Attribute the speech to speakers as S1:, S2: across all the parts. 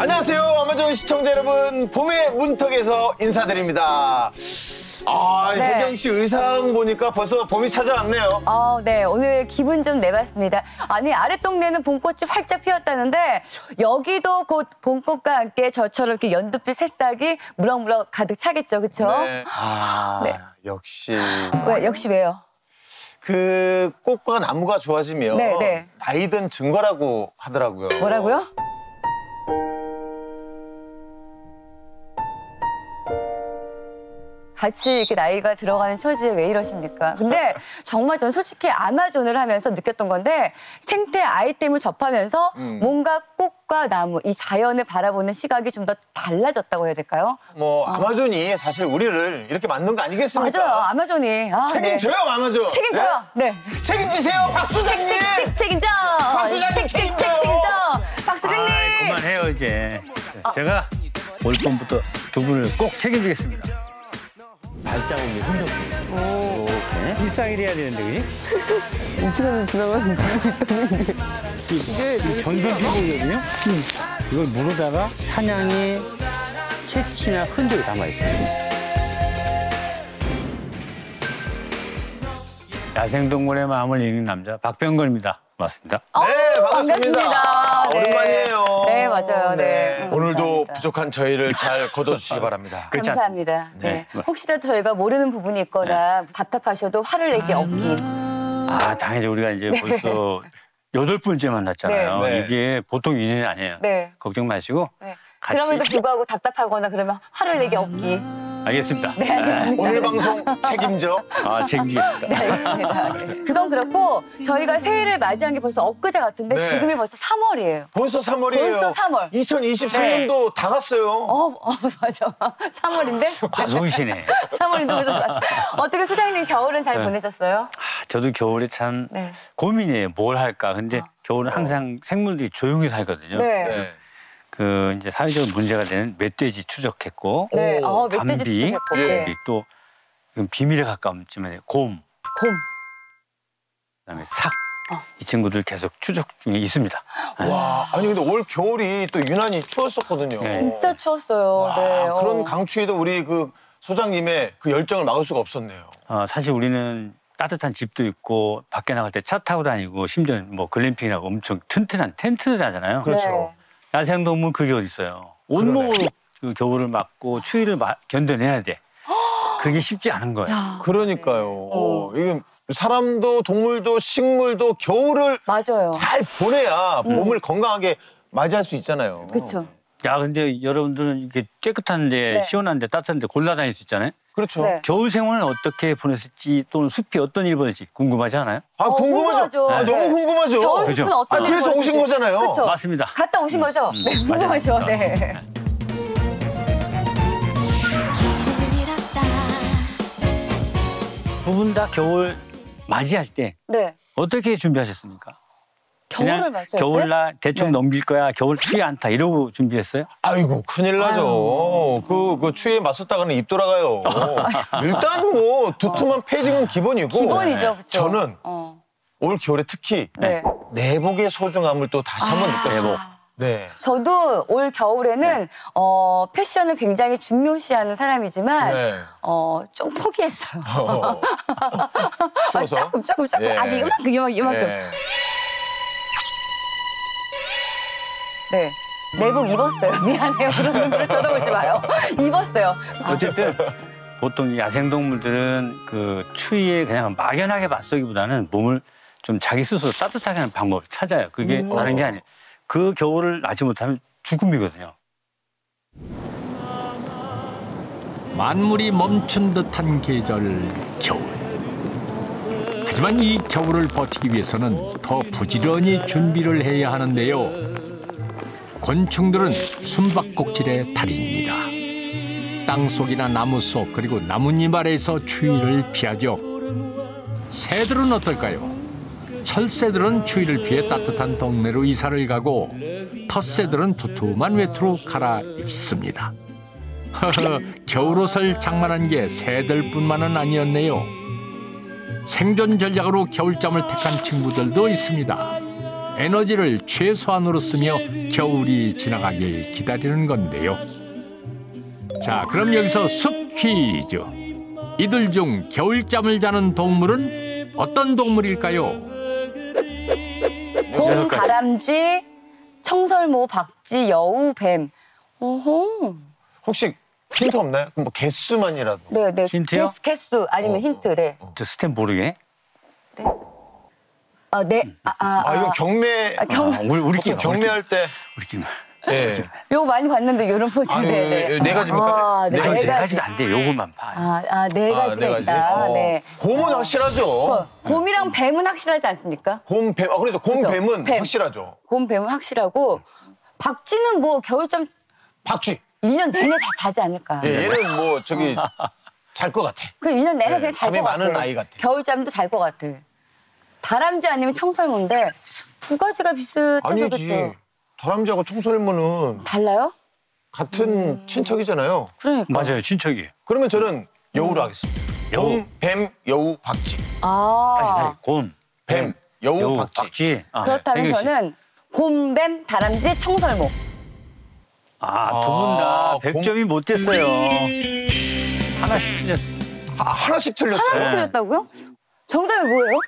S1: 안녕하세요, 아마존 시청자 여러분. 봄의 문턱에서 인사드립니다.
S2: 네.
S1: 혜경 씨 의상 보니까 벌써 봄이 찾아왔네요.
S2: 네. 오늘 기분 좀 내봤습니다. 아니, 아랫동네는 봄꽃이 활짝 피었다는데 여기도 곧 봄꽃과 함께 저처럼 이렇게 연두빛 새싹이 무럭무럭 가득 차겠죠, 그렇죠?
S1: 네.
S2: 네.
S1: 역시.
S2: 역시 왜요?
S1: 그 꽃과 나무가 좋아지면
S2: 네.
S1: 나이 든 증거라고 하더라고요.
S2: 뭐라고요? 같이 이렇게 나이가 들어가는 처지에 왜 이러십니까? 근데 정말 전 솔직히 아마존을 하면서 느꼈던 건데 생태 아이템을 접하면서 뭔가 꽃과 나무, 이 자연을 바라보는 시각이 좀 더 달라졌다고 해야 될까요?
S1: 아마존이 사실 우리를 이렇게 만든 거 아니겠습니까?
S2: 맞아요, 아마존이.
S1: 책임져요,
S2: 네.
S1: 아마존.
S2: 책임져요. 네.
S1: 책임지세요, 박 소장님.
S2: 책임져.
S1: 박 소장님
S2: 책임져. 박 소장님.
S3: 그만해요 이제. 제가 올 봄부터 두 분을 꼭 책임지겠습니다.
S4: 발자국이 흔적이 이렇게.
S3: 일상이 돼야 되는데, 그지?
S5: 이 시간은 지나가는 게
S3: 이게 전선 피부거든요. 이걸 물어다가 사냥의 채취나 흔적이 담아있어요. 야생동물의 마음을 읽는 남자 박병걸입니다. 고맙습니다.
S1: 네, 반갑습니다.
S2: 네.
S1: 오랜만이에요.
S2: 네, 맞아요. 네.
S1: 오늘도
S2: 감사합니다.
S1: 부족한 저희를 잘 거둬주시기 바랍니다.
S3: 그렇지
S2: 감사합니다. 네.
S3: 네.
S2: 혹시라도 저희가 모르는 부분이 있거나 답답하셔도 화를 내기 없기.
S3: 당연히 우리가 이제 벌써 8번째 만났잖아요.
S1: 네.
S3: 이게 보통 인연이 아니에요.
S2: 네.
S3: 걱정 마시고.
S2: 네.
S3: 같이.
S2: 그럼에도 불구하고 답답하거나 그러면 화를 내기 없기.
S3: 알겠습니다.
S2: 네, 알겠습니다.
S1: 오늘 방송 책임져.
S3: 책임지겠습니다.
S2: 네, 알겠습니다. 네. 그건 그렇고 저희가 새해를 맞이한 게 벌써 엊그제 같은데
S1: 네.
S2: 지금이 벌써 3월이에요.
S1: 벌써 3월이에요.
S2: 벌써 3월.
S1: 2023년도 다 갔어요.
S2: 맞아. 3월인데?
S3: 과속이시네.
S2: 3월인데 벌써. 어떻게 소장님 겨울은 잘
S3: 네.
S2: 보내셨어요?
S3: 저도 겨울에 참
S2: 네.
S3: 고민이에요. 뭘 할까. 근데 겨울은 항상 생물들이 조용히 살거든요.
S2: 네.
S3: 이제 사회적으로 문제가 되는 멧돼지 추적했고,
S2: 네. 멧돼지
S3: 담비,
S2: 추적했고.
S1: 예.
S2: 네.
S3: 또 비밀에 가까운쯤에 곰, 그다음에 삭. 이 친구들 계속 추적 중에 있습니다.
S1: 와, 아니 근데 올 겨울이 또 유난히 추웠었거든요.
S2: 진짜 추웠어요.
S1: 와,
S2: 네.
S1: 그런 강추위도 우리 그 소장님의 그 열정을 막을 수가 없었네요.
S3: 사실 우리는 따뜻한 집도 있고 밖에 나갈 때 차 타고 다니고 심지어 뭐 글램핑이나 엄청 튼튼한 텐트를 하잖아요.
S1: 그렇죠.
S3: 야생동물 그게 어디 있어요. 온몸으로 그 겨울을 맞고 추위를 견뎌내야 돼. 그게 쉽지 않은 거예요.
S1: 그러니까요. 이게 사람도 동물도 식물도 겨울을
S2: 맞아요.
S1: 잘 보내야 봄을 건강하게 맞이할 수 있잖아요.
S2: 그렇죠.
S3: 근데 여러분들은 이렇게 깨끗한데
S2: 네.
S3: 시원한데 따뜻한데 골라다닐 수 있잖아요.
S1: 그렇죠.
S2: 네.
S3: 겨울 생활은 어떻게 보냈을지 또는 숲이 어떤 일 보냈을지 궁금하지 않아요?
S1: 궁금하죠.
S2: 궁금하죠.
S1: 너무
S2: 네.
S1: 궁금하죠.
S2: 겨울
S3: 그죠?
S2: 숲은 어떤 일이
S1: 그래서 오신
S2: 벌어질지.
S1: 거잖아요.
S2: 그렇죠.
S3: 맞습니다.
S2: 갔다 오신 거죠? 네, 궁금하죠.
S3: 맞아요.
S2: 네.
S3: 두 분 다 겨울 맞이할 때
S2: 네.
S3: 어떻게 준비하셨습니까?
S2: 겨울을
S3: 그냥
S2: 맞이할 때?
S3: 겨울날 대충
S2: 네.
S3: 넘길 거야. 겨울 추위 않다 이러고 준비했어요?
S1: 아이고 큰일 나죠. 그 추위에 맞섰다가는 입 돌아가요. 일단 뭐 두툼한 패딩은 기본이고.
S2: 기본이죠, 그렇죠.
S1: 저는 올 겨울에 특히
S2: 네.
S1: 내복의 소중함을 또 다시 한번 느꼈어요.
S3: 내복.
S1: 네.
S2: 저도 올 겨울에는 패션을 굉장히 중요시하는 사람이지만
S1: 네.
S2: 좀 포기했어요.
S1: 추워서.
S2: 조금
S1: 예.
S2: 아주 이만큼.
S1: 네.
S2: 네. 내복 입었어요. 미안해요. 그런 눈으로 쳐다보지 마요. 입었어요.
S3: 어쨌든 보통 야생동물들은 그 추위에 그냥 막연하게 맞서기보다는 몸을 좀 자기 스스로 따뜻하게 하는 방법을 찾아요. 그게 다른 게 아니에요. 그 겨울을 나지 못하면 죽음이거든요.
S6: 만물이 멈춘 듯한 계절 겨울. 하지만 이 겨울을 버티기 위해서는 더 부지런히 준비를 해야 하는데요. 곤충들은 숨바꼭질의 달인입니다. 땅속이나 나무 속 그리고 나뭇잎 아래에서 추위를 피하죠. 새들은 어떨까요? 철새들은 추위를 피해 따뜻한 동네로 이사를 가고 텃새들은 두툼한 외투로 갈아입습니다. 겨울옷을 장만한 게 새들뿐만은 아니었네요. 생존 전략으로 겨울잠을 택한 친구들도 있습니다. 에너지를 최소한으로 쓰며 겨울이 지나가길 기다리는 건데요. 자, 그럼 여기서 숲 퀴즈. 이들 중 겨울잠을 자는 동물은 어떤 동물일까요?
S2: 곰, 다람쥐, 청설모, 박쥐, 여우, 뱀. 오호.
S1: 혹시 힌트 없나요? 뭐 개수만이라도.
S2: 네, 네.
S3: 힌트요?
S2: 개수 아니면 힌트. 네.
S3: 저 스텝 모르게.
S2: 네.
S1: 이거 경매.
S3: 우리끼리
S1: 경매할 때.
S3: 우리끼리만.
S1: 예.
S2: 요거 많이 봤는데 이런 포즈.
S1: 네 가지입니까?
S2: 네,
S3: 네
S2: 네 가지.
S3: 가지도 안 돼. 요것만 봐.
S2: 네 가지가
S1: 네 가지.
S2: 있다. 네.
S1: 곰은 확실하죠.
S2: 곰이랑 뱀은 확실하지 않습니까?
S1: 곰, 뱀. 그래서 곰,
S2: 그죠?
S1: 뱀은
S2: 뱀.
S1: 확실하죠.
S2: 곰, 뱀은 확실하고 박쥐는 뭐 겨울잠
S1: 박쥐.
S2: 1년 내내 다 자지 않을까.
S1: 예, 얘는 뭐 저기 잘 것 같아.
S2: 그 1년 내내
S1: 네,
S2: 그냥 잘
S1: 잠이
S2: 것 같아.
S1: 많은 아이 같아.
S2: 겨울잠도 잘 것 같아. 다람쥐 아니면 청설모인데 두 가지가 비슷해서
S1: 아니지.
S2: 그렇죠.
S1: 다람쥐하고 청설모는
S2: 달라요?
S1: 같은 친척이잖아요.
S2: 그러니까.
S3: 맞아요. 친척이에요.
S1: 그러면 저는 여우로 하겠습니다.
S3: 여우.
S1: 곰, 뱀, 여우, 박쥐.
S3: 다시 다시. 곰,
S1: 뱀, 여우, 박쥐.
S3: 박쥐.
S2: 그렇다면
S3: 혜경 씨.
S2: 저는 곰, 뱀, 다람쥐, 청설모.
S3: 두 분 다 100점이 못 됐어요. 하나씩 틀렸어.
S1: 하나씩 틀렸어요.
S2: 하나씩
S3: 네.
S2: 틀렸다고요? 정답이 뭐예요?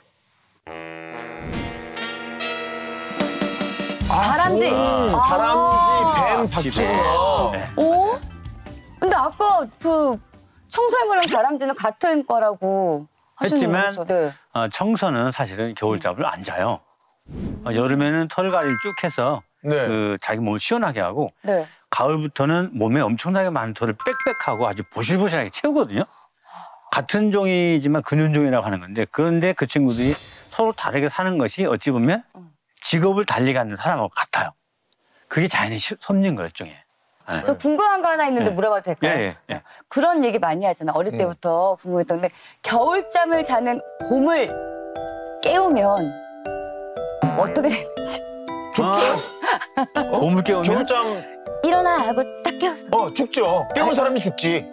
S2: 다람쥐.
S1: 다람쥐, 뱀, 박쥐구나.
S3: 네.
S2: 어? 근데 아까 그 청설모랑 다람쥐는 같은 거라고 하시는
S3: 했지만
S2: 거죠? 네.
S3: 청소는 사실은 겨울잠을 안 자요. 여름에는 털갈이를 쭉 해서
S1: 네.
S3: 그 자기 몸을 시원하게 하고
S2: 네.
S3: 가을부터는 몸에 엄청나게 많은 털을 빽빽하고 아주 보실보실하게 채우거든요. 같은 종이지만 근윤종이라고 하는 건데 그런데 그 친구들이 서로 다르게 사는 것이 어찌 보면 직업을 달리 갖는 사람하고 같아요. 그게 자연의 섭리인 거예요, 일종의.
S2: 저 궁금한 거 하나 있는데
S3: 네.
S2: 물어봐도 될까요?
S3: 예.
S2: 그런 얘기 많이 하잖아. 어릴 때부터 궁금했던 데 겨울잠을 자는 곰을 깨우면 어떻게 되는지.
S3: 몸을 깨우면
S1: 겨울잠
S2: 일어나 하고 딱 깨웠어.
S1: 죽죠. 깨운 사람이 죽지.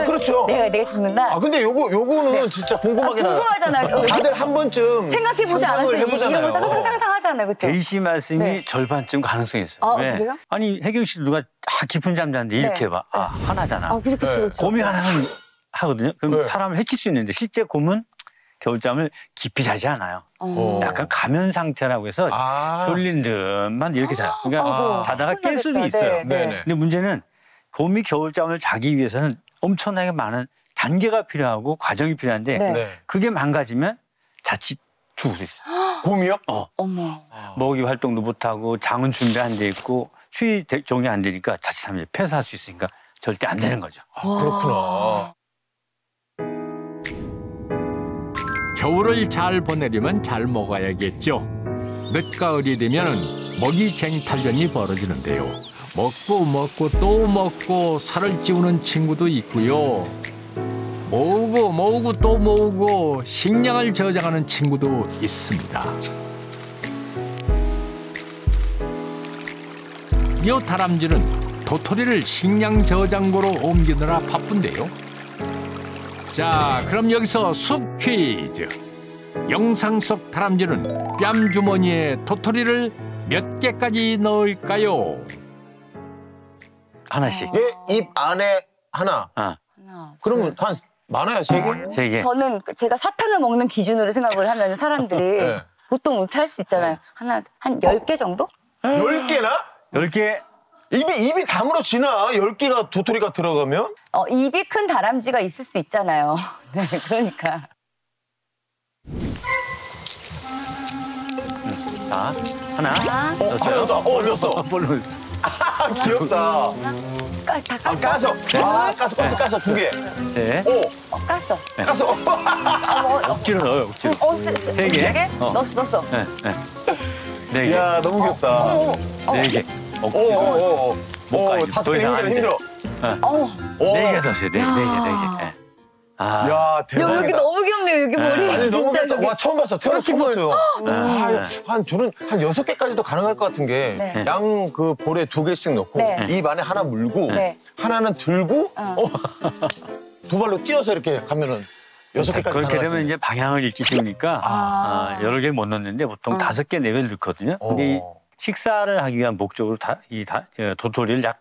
S1: 그렇죠.
S2: 내가 죽는다.
S1: 근데 요거는 진짜 궁금하긴 하다.
S2: 궁금하잖아요.
S1: 다들 한 번쯤
S2: 생각해보지
S1: 상상을
S2: 않았어요. 이런
S1: 해보잖아요.
S2: 거 상상하잖아요. 그렇죠?
S3: 데이 씨 말씀이
S2: 네.
S3: 절반쯤 가능성이 있어요.
S2: 아,
S3: 왜?
S2: 그래요?
S3: 아니 혜경 씨 누가 깊은 잠 자는데 이렇게
S2: 네.
S3: 해봐. 하나잖아.
S2: 그렇죠.
S1: 네.
S3: 곰이 하나는 하거든요. 그럼
S1: 네.
S3: 사람을 해칠 수 있는데 실제 곰은 겨울잠을 깊이 자지 않아요. 약간 가면 상태라고 해서 졸린 듯만 이렇게 자요. 그러니까 자다가 깰 수도
S2: 혼나겠다.
S3: 있어요.
S2: 네, 네.
S1: 네네.
S3: 근데 문제는 곰이 겨울잠을 자기 위해서는 엄청나게 많은 단계가 필요하고 과정이 필요한데
S2: 네.
S1: 네.
S3: 그게 망가지면 자칫 죽을 수 있어요.
S1: 곰이요?
S2: 어머.
S3: 먹이 활동도 못하고 장은 준비 안 돼 있고 추위 적응이 안 되니까 자칫하면 폐사할 수 있으니까 절대 안 되는 거죠.
S1: 그렇구나.
S6: 겨울을 잘 보내려면 잘 먹어야겠죠. 늦가을이 되면 먹이 쟁탈전이 벌어지는데요. 먹고 또 먹고 살을 찌우는 친구도 있고요. 모으고 또 모으고 식량을 저장하는 친구도 있습니다. 이 다람쥐는 도토리를 식량 저장고로 옮기느라 바쁜데요. 자, 그럼 여기서 숲 퀴즈. 영상 속 다람쥐는 뺨 주머니에 도토리를 몇 개까지 넣을까요?
S3: 하나씩.
S1: 얘 입 안에 하나.
S2: 하나,
S1: 그러면 한 많아요, 3개?
S3: 3개.
S2: 저는 제가 사탕을 먹는 기준으로 생각을 하면 사람들이
S1: 네.
S2: 보통 이렇게 할 수 있잖아요. 한 10개 정도?
S1: 10개나?
S3: 10개.
S1: 입이 다물어지나? 10개가 도토리가 들어가면?
S2: 입이 큰 다람쥐가 있을 수 있잖아요. 네, 그러니까.
S3: 자, 하나.
S2: 하나,
S1: 넣었어.
S3: 볼로.
S1: 귀엽다.
S2: 다 깠어.
S1: 까서. 까서, 껍질 까서 2개.
S3: 네.
S1: 오,
S2: 깠어.
S1: 까서.
S3: 억지로 넣어요, 억지로.
S2: 세
S3: 개?
S2: 개? 넣었어.
S3: 네, 네. 4개.
S1: 이야, 너무 귀엽다.
S3: 4개.
S1: 오,
S3: 못 가요.
S1: 5개 힘들어.
S2: 어우,
S3: 4개 넣었어요, 4개. 아,
S1: 야, 대박이다.
S2: 여기 너무 귀엽네요. 여기 머리.
S1: 아니, 너무
S2: 진짜.
S1: 귀엽다. 와, 처음 봤어. 태어나 처음 봤어요. 저는 한 6개까지도 가능할 것 같은 게,
S2: 네.
S1: 양 그 볼에 2개씩 넣고,
S2: 네.
S1: 입 안에 하나 물고,
S2: 네.
S1: 하나는 들고, 두 발로 뛰어서 이렇게 가면은, 6개까지
S3: 그렇게 되면 이제 방향을 잃기 쉬우니까 여러 개 못 넣는데 보통 5개, 4개를 넣거든요. 근데 이 식사를 하기 위한 목적으로 도토리를 약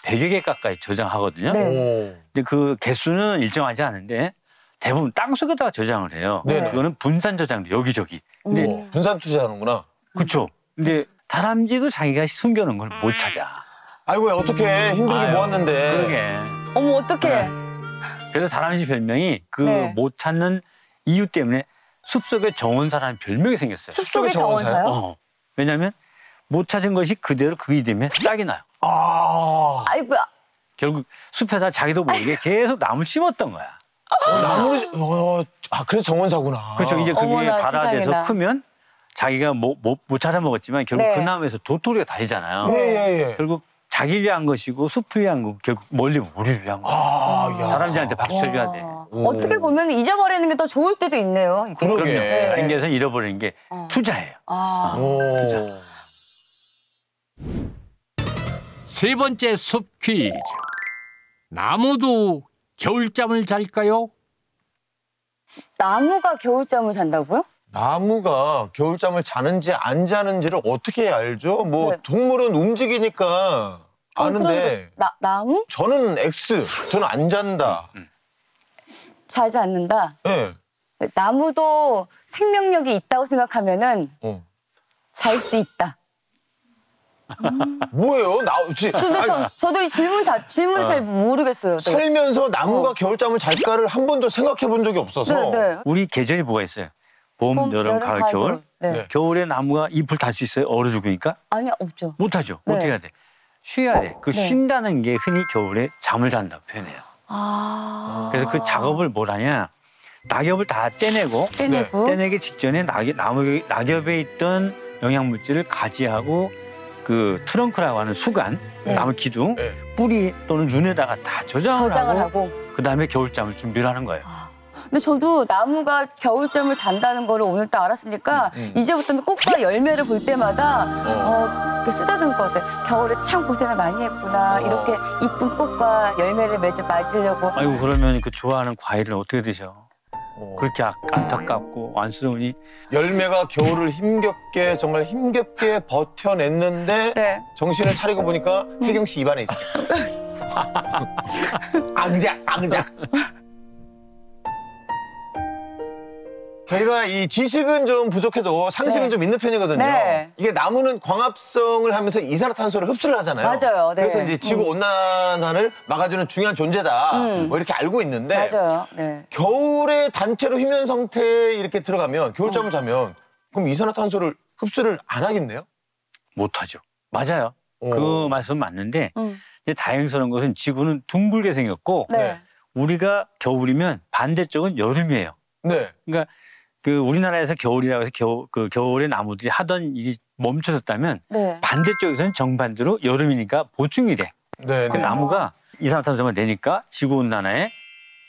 S3: 100여 개 가까이 저장하거든요.
S2: 네.
S3: 근데 그 개수는 일정하지 않은데 대부분 땅속에다가 저장을 해요.
S1: 네네.
S3: 이거는 분산 저장도 여기저기. 근데
S1: 분산 투자하는구나.
S3: 그렇죠. 근데 다람쥐도 자기가 숨겨놓은 걸 못 찾아.
S1: 아이고 어떻게 힘들게
S3: 아유,
S1: 모았는데.
S3: 그러게.
S2: 어머 어떡해.
S3: 그래서 다람쥐 별명이 그
S2: 네.
S3: 못 찾는 이유 때문에 숲속의 정원사라는 별명이 생겼어요.
S2: 숲속의
S1: 정원사요?
S2: 정원사요?
S3: 왜냐하면 못 찾은 것이 그대로 그이 되면 싹이 나요.
S2: 아이고야.
S3: 결국 숲에다 자기도 모르게 계속 나무를 심었던 거야.
S1: 나무를 그래서 정원사구나.
S3: 그렇죠. 이제 그게
S2: 어머나,
S3: 발화돼서
S2: 세상에나.
S3: 크면 자기가 못 찾아 먹었지만 결국
S2: 네.
S3: 그 나무에서 도토리가 다니잖아요.
S1: 예.
S3: 결국 자기를 위한 것이고 숲을 위한 거 결국 멀리 우리를 위한 거.
S1: 야.
S3: 다람쥐한테 박수 쳐줘야 돼.
S2: 어떻게 보면 잊어버리는 게 더 좋을 때도 있네요. 이게.
S1: 그러게.
S3: 그럼요.
S1: 네.
S3: 자연계에서 잃어버리는 게 투자예요.
S1: 오.
S6: 세 번째 숲 퀴즈. 나무도 겨울잠을 잘까요?
S2: 나무가 겨울잠을 잔다고요?
S1: 나무가 겨울잠을 자는지 안 자는지를 어떻게 알죠? 뭐
S2: 네.
S1: 동물은 움직이니까 아는데
S2: 나무?
S1: 저는 X. 저는 안 잔다.
S2: 자지 않는다.
S1: 예.
S2: 나무도 생명력이 있다고 생각하면은 잘 수 있다.
S1: 뭐예요?
S2: 근데 저도 이 질문을 잘 모르겠어요. 네.
S1: 살면서 나무가 겨울잠을 잘까를 한 번도 생각해 본 적이 없어서.
S2: 네.
S3: 우리 계절이 뭐가 있어요? 봄, 여름, 가을, 겨울.
S2: 네.
S3: 겨울에 나무가 잎을 달 수 있어요? 얼어 죽으니까?
S2: 아니요, 없죠.
S3: 못하죠.
S2: 네.
S3: 어떻게 해야 돼? 쉬어야 돼. 그
S2: 네.
S3: 쉰다는 게 흔히 겨울에 잠을 잔다고 표현해요. 그래서 그 작업을 뭘 하냐? 낙엽을 다 떼내고 떼내기 직전에 낙엽에 있던 영양물질을 가지하고 그 트렁크라고 하는 수간, 나무 기둥,
S1: 네.
S3: 뿌리 또는 눈에다가 다 저장을 하고 그다음에 겨울잠을 준비를 하는 거예요.
S2: 근데 저도 나무가 겨울잠을 잔다는 거를 오늘 딱 알았으니까 이제부터는 꽃과 열매를 볼 때마다 이렇게 쓰다듬을 것 같아요. 겨울에 참 고생을 많이 했구나. 이렇게 이쁜 꽃과 열매를 매주 맞으려고.
S3: 아이고 그러면 그 좋아하는 과일을 어떻게 드셔? 그렇게 안타깝고 안쓰러우니
S1: 열매가 겨울을 정말 힘겹게 버텨냈는데
S2: 네.
S1: 정신을 차리고 보니까 혜경 씨 입안에 있어요. 앙작. 저희가 이 지식은 좀 부족해도 상식은
S2: 네.
S1: 좀 있는 편이거든요.
S2: 네.
S1: 이게 나무는 광합성을 하면서 이산화탄소를 흡수를 하잖아요.
S2: 맞아요. 네.
S1: 그래서 이제 지구 온난화를 막아주는 중요한 존재다. 뭐 이렇게 알고 있는데
S2: 맞아요. 네.
S1: 겨울에 단체로 휴면 상태에 이렇게 들어가면 겨울잠을 자면 그럼 이산화탄소를 흡수를 안 하겠네요?
S3: 못하죠. 맞아요. 그 말씀은 맞는데 이제 다행스러운 것은 지구는 둥글게 생겼고
S2: 네.
S3: 우리가 겨울이면 반대쪽은 여름이에요.
S1: 네.
S3: 그러니까 그 우리나라에서 겨울이라고 해서 겨울에 나무들이 하던 일이 멈춰졌다면
S2: 네.
S3: 반대쪽에서는 정반대로 여름이니까 보충이 돼.
S1: 네.
S3: 그 나무가 이산화탄소를 내니까 지구 온난화에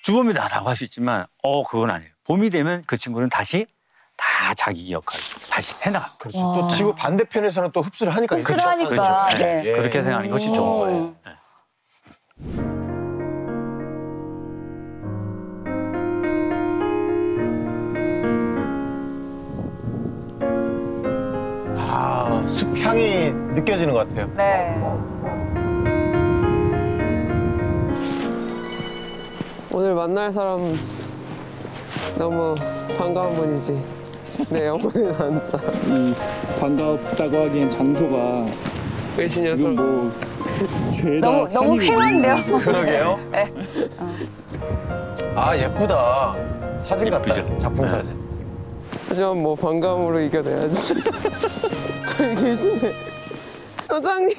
S3: 주범이다라고 할 수 있지만 그건 아니에요. 봄이 되면 그 친구는 다시 다 자기 역할을 다시 해나가.
S1: 그렇죠. 또 지구 반대편에서는 또 흡수를 하니까.
S2: 흡수를 하니까.
S3: 그렇죠.
S2: 네.
S1: 예.
S3: 그렇게 생각하는 것이 좋은 거예요. 네.
S1: 숲향이 느껴지는 것 같아요.
S2: 네.
S5: 오늘 만날 사람 너무 반가운 분이지. 내 영혼의 남자.
S7: 반갑다고 하기엔 장소가
S5: 글씨
S7: 지금
S5: 녀석.
S7: 뭐 죄다
S2: 너무 휑한데요?
S1: 그러게요.
S2: 네.
S1: 예쁘다. 사진 같다.
S3: 예쁘죠?
S1: 작품
S3: 네.
S1: 사진.
S5: 하지만 뭐 반가움으로 이겨내야지. 저기 계시네. 소장님.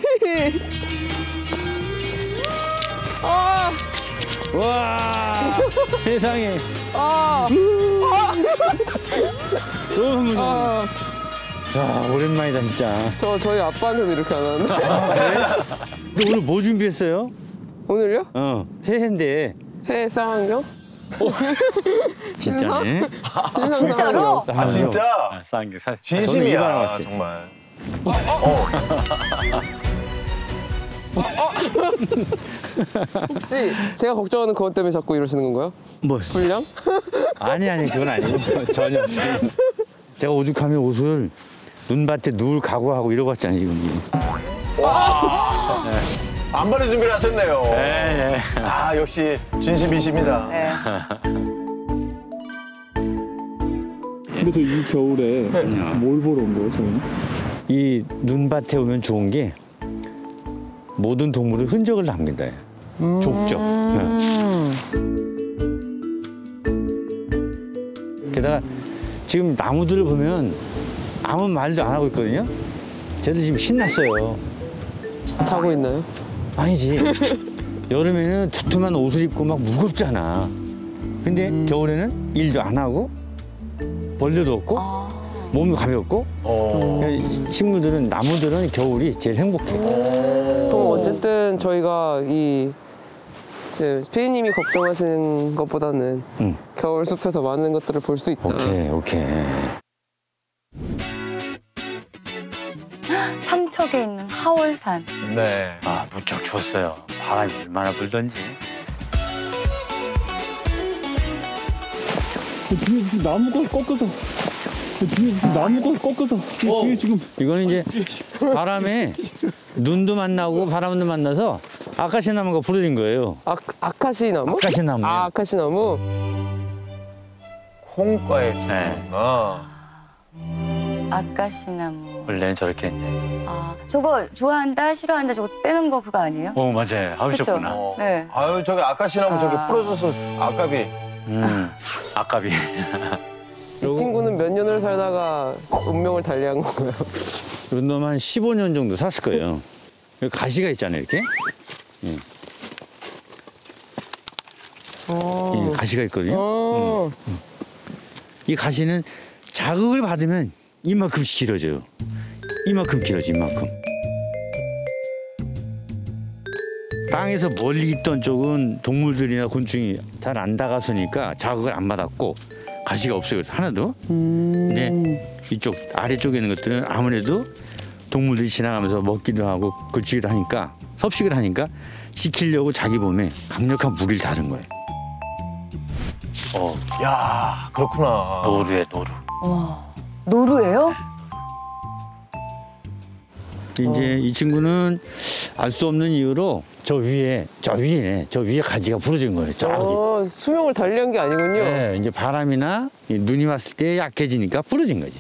S3: 와 세상에 야 오랜만이다 진짜.
S5: 저희 아빠는 이렇게 안 하는데.
S3: 근데 오늘 뭐 준비했어요?
S5: 오늘요?
S3: 새해인데.
S5: 새해 쌍안경?
S3: 진짜네.
S2: 진짜로?
S1: 진짜?
S3: 쌍안경
S1: 진심이야, 정말.
S5: 혹시 제가 걱정하는 그것 때문에 자꾸 이러시는 건가요?
S3: 뭐
S5: 불량?
S3: 아니 그건 아니고 전혀. 제가 오죽하면 옷을 눈밭에 누울 각오하고 이러고 왔잖아요 지금.
S1: 안발의 준비를 하셨네요.
S3: 네.
S1: 아, 역시 진심이십니다.
S2: 네.
S7: 그래서 이 겨울에 뭘 보러 온 거예요, 저희는?
S3: 이 눈밭에 오면 좋은 게 모든 동물의 흔적을 납니다. 족적. 게다가 지금 나무들을 보면 아무 말도 안 하고 있거든요. 쟤들 지금 신났어요.
S5: 자고 있나요?
S3: 아니지. 여름에는 두툼한 옷을 입고 막 무겁잖아. 근데 겨울에는 일도 안 하고 벌레도 없고 몸도 가볍고 이 식물들은 나무들은 겨울이 제일 행복해.
S5: 그럼 어쨌든 저희가 이 피디님이 걱정하시는 것보다는 겨울 숲에서 많은 것들을 볼 수 있다.
S3: 오케이.
S2: 삼척에 있는 하월산.
S1: 네.
S3: 아 무척 추웠어요. 바람이 얼마나 불던지.
S7: 뒤에 무슨 나무가 꺾어서. 뒤에 지금.
S3: 이거는 이제 바람에 눈도 만나고 바람도 만나서 아카시나무가 부러진 거예요.
S5: 아카시나무?
S3: 아카시나무요.
S5: 아, 아카시나무?
S1: 콩과의
S3: 네.
S1: 친구구나.
S2: 아까시나무.
S3: 원래는 저렇게 했는데.
S2: 아, 저거 좋아한다, 싫어한다, 저거 떼는 거 그거 아니에요?
S3: 맞아요. 하셨구나.
S1: 어.
S2: 네.
S1: 아유, 저기 아까시나무 저기
S2: 아.
S1: 부러져서 아깝이.
S3: 아깝이.
S5: 이 친구는 몇 년을 살다가 운명을 달리한 건가요?
S3: 이런 놈 한 15년 정도 샀을 거예요. 여기 가시가 있잖아요, 이렇게. 이 가시가 있거든요. 이 가시는 자극을 받으면 이만큼씩 길어져요. 이만큼 길어져, 이만큼. 땅에서 멀리 있던 쪽은 동물들이나 곤충이 잘 안 다가서니까 자극을 안 받았고 가시가 없어요, 하나도. 근데 이쪽 아래쪽에 있는 것들은 아무래도 동물들이 지나가면서 먹기도 하고 걸치기도 하니까 섭식을 하니까 지키려고 자기 몸에 강력한 무기를 다른 거예요.
S1: 야, 그렇구나.
S3: 노루에 노루.
S2: 와, 노루예요?
S3: 이제 이 친구는 알 수 없는 이유로 저 위에 가지가 부러진 거예요. 저기.
S5: 수명을 달리한 게 아니군요.
S3: 네, 이제 바람이나 눈이 왔을 때 약해지니까 부러진 거지.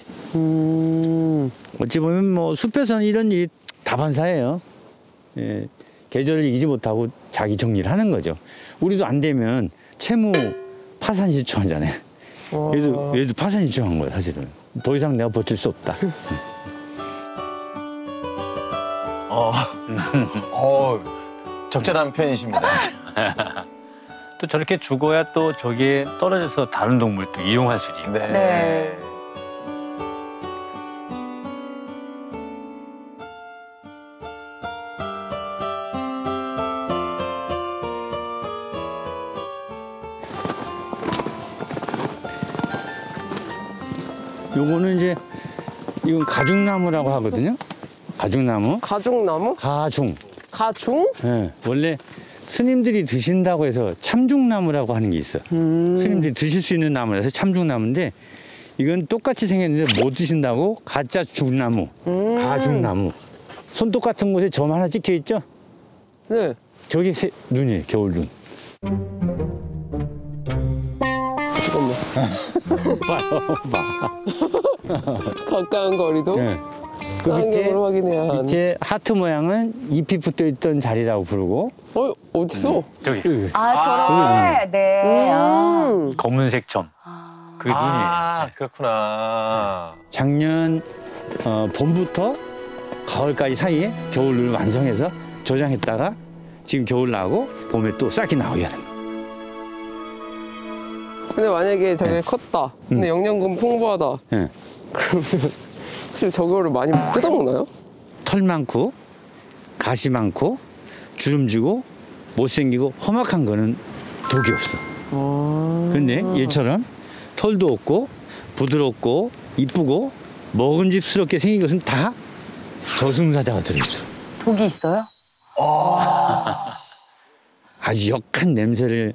S3: 어찌 보면 뭐 숲에서는 이런 일이 다반사예요. 예, 계절을 이기지 못하고 자기 정리를 하는 거죠. 우리도 안 되면 채무 파산 신청하잖아요. 얘도 파산 신청한 거예요, 사실은. 더 이상 내가 버틸 수 없다.
S1: 적절한 편이십니다.
S3: 또 저렇게 죽어야 또 저기에 떨어져서 다른 동물도 이용할 수 있고.
S1: 네.
S2: 네.
S3: 요거는 이제 이건 가죽나무라고 하거든요. 가죽나무.
S5: 가죽나무?
S3: 가중.
S5: 가중?
S3: 예, 원래 스님들이 드신다고 해서 참중나무라고 하는 게 있어. 스님들이 드실 수 있는 나무라서 참중나무인데 이건 똑같이 생겼는데 못 드신다고 가짜 죽나무, 가죽나무. 손톱 같은 곳에 점 하나 찍혀 있죠?
S5: 네.
S3: 저게 눈이에요, 겨울 눈.
S5: 잠깐만.
S3: 봐요,
S5: 가까운 거리도
S3: 봐. 예. 그
S5: 쌍안경으로 확인해야 하는.
S3: 밑에 하트 모양은 잎이 붙어 있던 자리라고 부르고.
S5: 어디서?
S3: 저기.
S2: 아, 저렇게? 네. 아.
S3: 검은색 점. 그게 눈이에요.
S1: 그렇구나.
S3: 작년 봄부터 가을까지 사이에 겨울을 완성해서 저장했다가 지금 겨울 나고 봄에 또 싹이 나오게 하는 거예요.
S5: 근데 만약에 저게 컸다. 근데 영양분 풍부하다.
S3: 예.
S5: 그러면 혹시 저거를 많이 뜯어먹나요?
S3: 털 많고 가시 많고 주름지고 못생기고 험악한 거는 독이 없어. 그런데 얘처럼 털도 없고 부드럽고 이쁘고 먹음직스럽게 생긴 것은 다 저승사자가 들어있어.
S2: 독이 있어요?
S3: 아주 역한 냄새를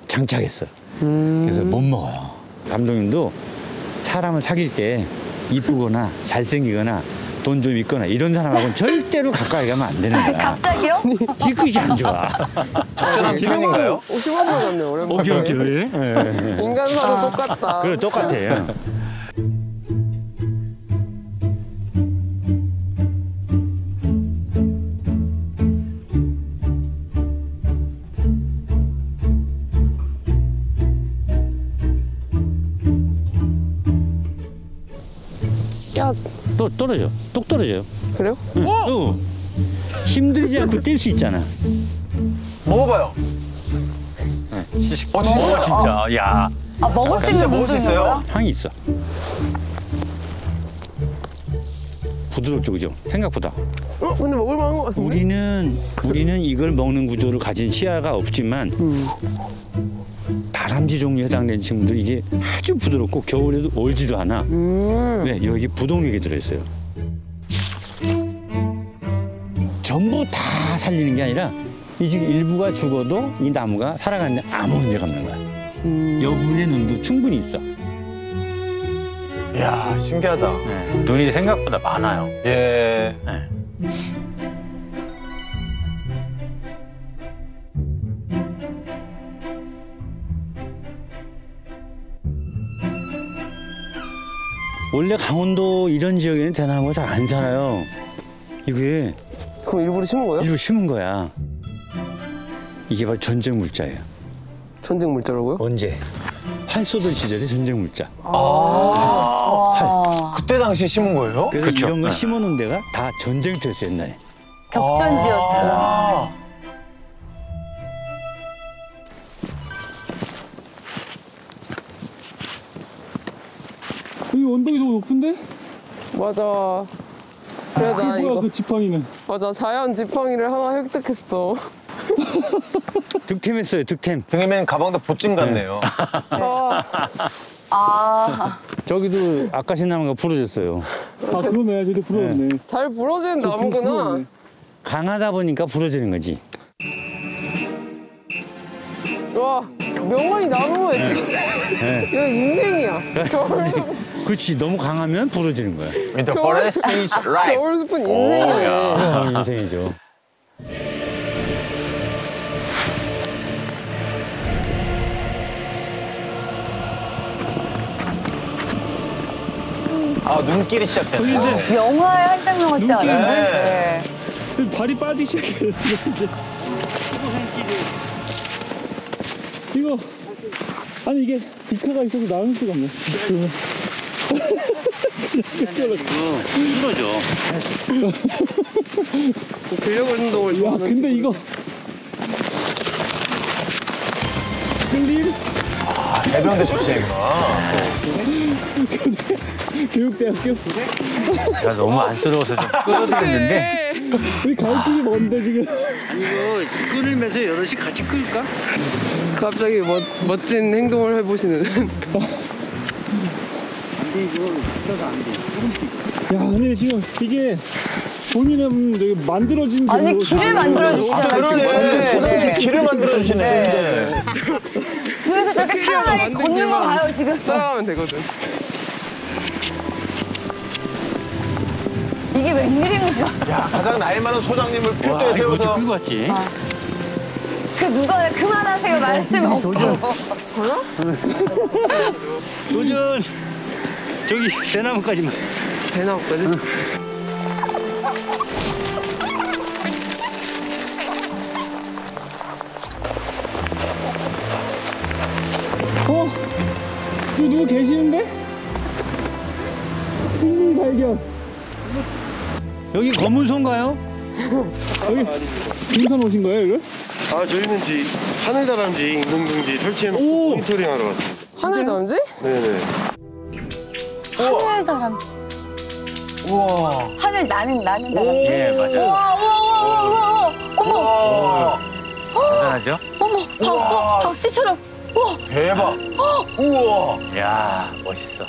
S3: 장착했어. 그래서 못 먹어요. 감독님도 사람을 사귈 때 이쁘거나 잘생기거나 돈 좀 있거나 이런 사람하고는 절대로 가까이 가면 안 되는 거야.
S2: 갑자기요?
S3: 뒤끝이 안 좋아.
S1: 적절한 표현인가요?
S5: 50만 원 같네, 오랜만에.
S3: 오케이. 네.
S5: 인간사도 똑같다.
S3: 그래, 똑같아요.
S5: 야,
S3: 또 떨어져. 똑 떨어져요.
S5: 그래요?
S3: 또 힘들지 않고 뛸 수 있잖아.
S1: 먹어봐요.
S3: 진짜.
S1: 진짜?
S3: 야,
S2: 아, 먹을 수
S1: 진짜
S2: 있는
S1: 먹을 수
S2: 물도 있는
S1: 있어요?
S2: 거야?
S3: 향이 있어. 부드럽죠, 그죠? 생각보다.
S5: 근데 먹을만한 것 같은데?
S3: 우리는 이걸 먹는 구조를 가진 시야가 없지만 다람쥐 종류에 해당되는 친구들 이게 아주 부드럽고 겨울에도 얼지도 않아. 왜? 여기 부동액이 들어있어요. 전부 다 살리는 게 아니라 이 중 일부가 죽어도 이 나무가 살아가는데 아무 문제가 없는 거야. 여분의 눈도 충분히 있어.
S1: 이야, 신기하다.
S3: 눈이 생각보다 많아요.
S1: 예.
S3: 원래 강원도 이런 지역에는 대나무가 잘 안 살아요. 이게
S5: 그럼 일부러 심은 거예요?
S3: 일부 심은 거야. 이게 바로 전쟁 물자예요.
S5: 전쟁 물자라고요?
S3: 언제? 활 쏘던 시절에 전쟁 물자.
S1: 그때 당시 심은 거예요?
S3: 그래서 이런 거 심어놓은 데가 다 전쟁터였어 옛날에.
S2: 격전지였어요.
S7: 여기 언덕이 너무 높은데?
S5: 맞아. 그래, 나
S7: 뭐야
S5: 이거.
S7: 그 지팡이는?
S5: 맞아, 자연 지팡이를 하나 획득했어.
S3: 득템했어요, 득템.
S1: 등에 맨 가방도 보찜 같네요.
S3: 저기도 아까신 나무가 부러졌어요.
S7: 아 그러네, 저도 부러웠네.
S5: 잘 부러지는
S7: 저
S5: 나무구나.
S7: 부러웠네.
S3: 강하다 보니까 부러지는 거지.
S5: 와, 명언이 나무에 지금. 이거 인생이야.
S3: 그렇지, 너무 강하면 부러지는 거야.
S1: Winter forest is life.
S5: 겨울숲은 인생이네.
S3: 인생이죠.
S1: 아, 눈길이 시작되네요.
S2: 영화의 한 장면 같지 않아요? 네.
S7: 발이 빠지기 시작했는데 이제. 이거 아니 이게 디카가 있어서 나올 수가 없네.
S3: 부러져.
S5: 근력 운동을.
S7: 야 근데 이거 끌림
S1: 아, 해병대 출신이구나.
S7: 교육대학교
S3: 야, 너무 안쓰러워서 좀 끌어들였는데.
S7: 우리 갈 길이 먼데 지금.
S3: 이거 끌면서 여럿이 같이 끌까?
S5: 갑자기 멋진 행동을 해보시는.
S7: 야 근데 지금 이게 본인은 여기 만들어진
S2: 아니,
S7: 대로
S2: 길을 만들어주시잖아요.
S1: 그러네. 소장님이 길을 만들어주시네.
S2: 네. 뒤에서 저렇게 편안하게 걷는 거 봐요, 지금.
S5: 따라가면 되거든.
S2: 이게 웬일입니까?
S1: 야, 가장 나이 많은 소장님을 필도에 세워서.
S3: 끌고 왔지.
S2: 그 누가 그만하세요 말씀 없고.
S3: 도전. 저기 대나무까지만.
S5: 대나무까지?
S7: 저 누구 계시는데? 생물 발견.
S3: 여기 검은소인가요?
S7: 여기 등산 오신 거예요, 이거?
S8: 아, 저희는 하늘다람쥐 인공둥지 설치해놓고 모니터링하러 왔습니다.
S5: 하늘 다람쥐?
S8: 네네.
S2: 하늘 다람.
S1: 우와.
S2: 하늘 나는 다람.
S3: 예, 맞아요.
S2: 우와. 어머.
S3: 대단하죠?
S2: 어머. 박쥐처럼. 우와.
S1: 대박. 우와.
S3: 야, 멋있어.